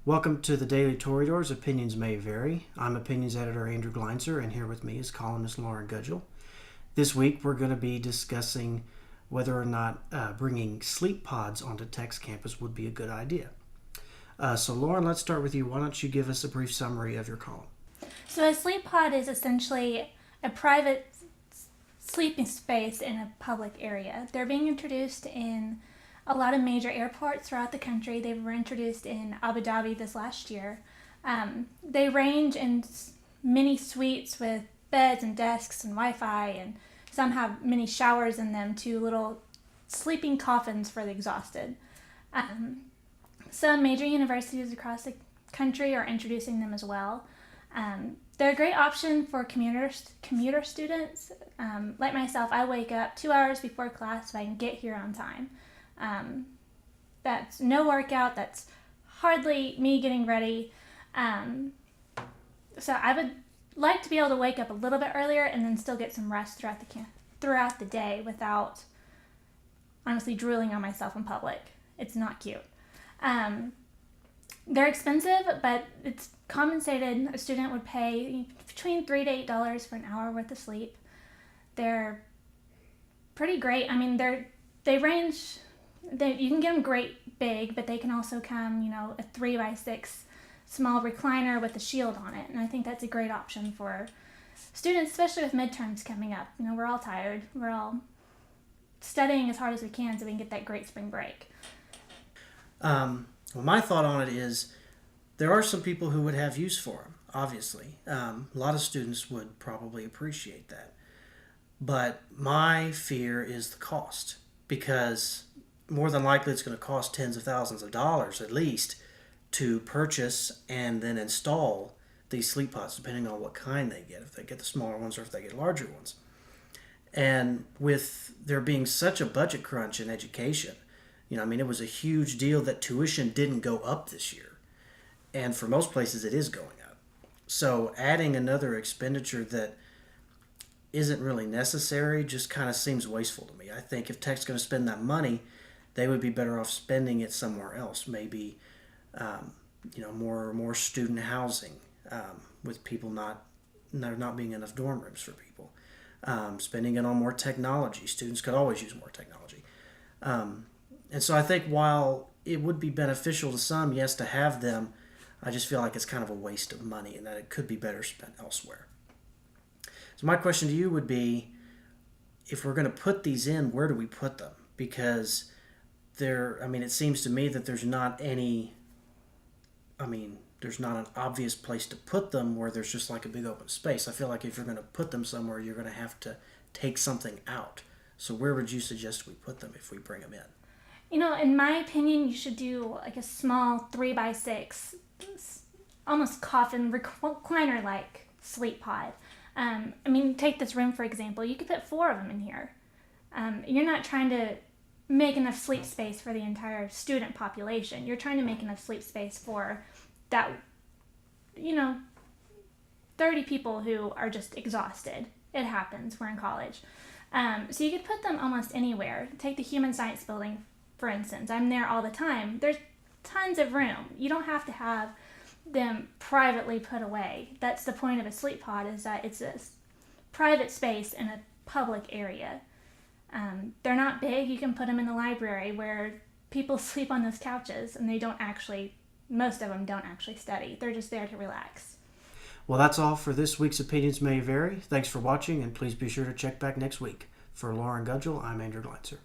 Welcome to the Daily Toreadors. Opinions may vary. I'm Opinions Editor Andrew Gleinser, and here with me is columnist Lauren Gudgel. This week we're going to be discussing whether or not bringing sleep pods onto Tech's campus would be a good idea. So Lauren, let's start with you. Why don't you give us a brief summary of your column? So a sleep pod is essentially a private sleeping space in a public area. They're being introduced in a lot of major airports throughout the country. They were introduced in Abu Dhabi this last year. They range in many suites with beds and desks and Wi-Fi, and some have many showers in them to little sleeping coffins for the exhausted. Some major universities across the country are introducing them as well. They're a great option for commuter students. Like myself, I wake up 2 hours before class so I can get here on time. That's no workout. That's hardly me getting ready. So I would like to be able to wake up a little bit earlier and then still get some rest throughout the day without honestly drooling on myself in public. It's not cute. They're expensive, but it's compensated. A student would pay between $3 to $8 for an hour worth of sleep. They're pretty great. I mean, they range. You can get them great big, but they can also come, a 3x6 small recliner with a shield on it. And I think that's a great option for students, especially with midterms coming up. We're all tired. We're all studying as hard as we can so we can get that great spring break. Well, my thought on it is there are some people who would have use for them, obviously. A lot of students would probably appreciate that. But my fear is the cost, because more than likely it's going to cost tens of thousands of dollars at least to purchase and then install these sleep pods, depending on what kind they get, if they get the smaller ones or if they get larger ones. And with there being such a budget crunch in education, it was a huge deal that tuition didn't go up this year. And for most places it is going up. So adding another expenditure that isn't really necessary just kind of seems wasteful to me. I think if Tech's going to spend that money, they would be better off spending it somewhere else. Maybe, more student housing with people there not being enough dorm rooms for people. Spending it on more technology. Students could always use more technology. And so I think while it would be beneficial to some, yes, to have them, I just feel like it's kind of a waste of money and that it could be better spent elsewhere. So my question to you would be, if we're going to put these in, where do we put them? Because it seems to me that there's not an obvious place to put them where there's just like a big open space. I feel like if you're going to put them somewhere, you're going to have to take something out. So where would you suggest we put them if we bring them in? In my opinion, you should do like a small 3x6, almost coffin recliner-like sleep pod. Take this room for example. You could put 4 of them in here. You're not trying to make enough sleep space for the entire student population. You're trying to make enough sleep space for that, 30 people who are just exhausted. It happens. We're in college. So you could put them almost anywhere. Take the Human Science Building, for instance. I'm there all the time. There's tons of room. You don't have to have them privately put away. That's the point of a sleep pod, is that it's a private space in a public area. They're not big. You can put them in the library where people sleep on those couches and most of them don't actually study. They're just there to relax. Well, that's all for this week's Opinions May Vary. Thanks for watching, and please be sure to check back next week. For Lauren Gudgel, I'm Andrew Gleinser.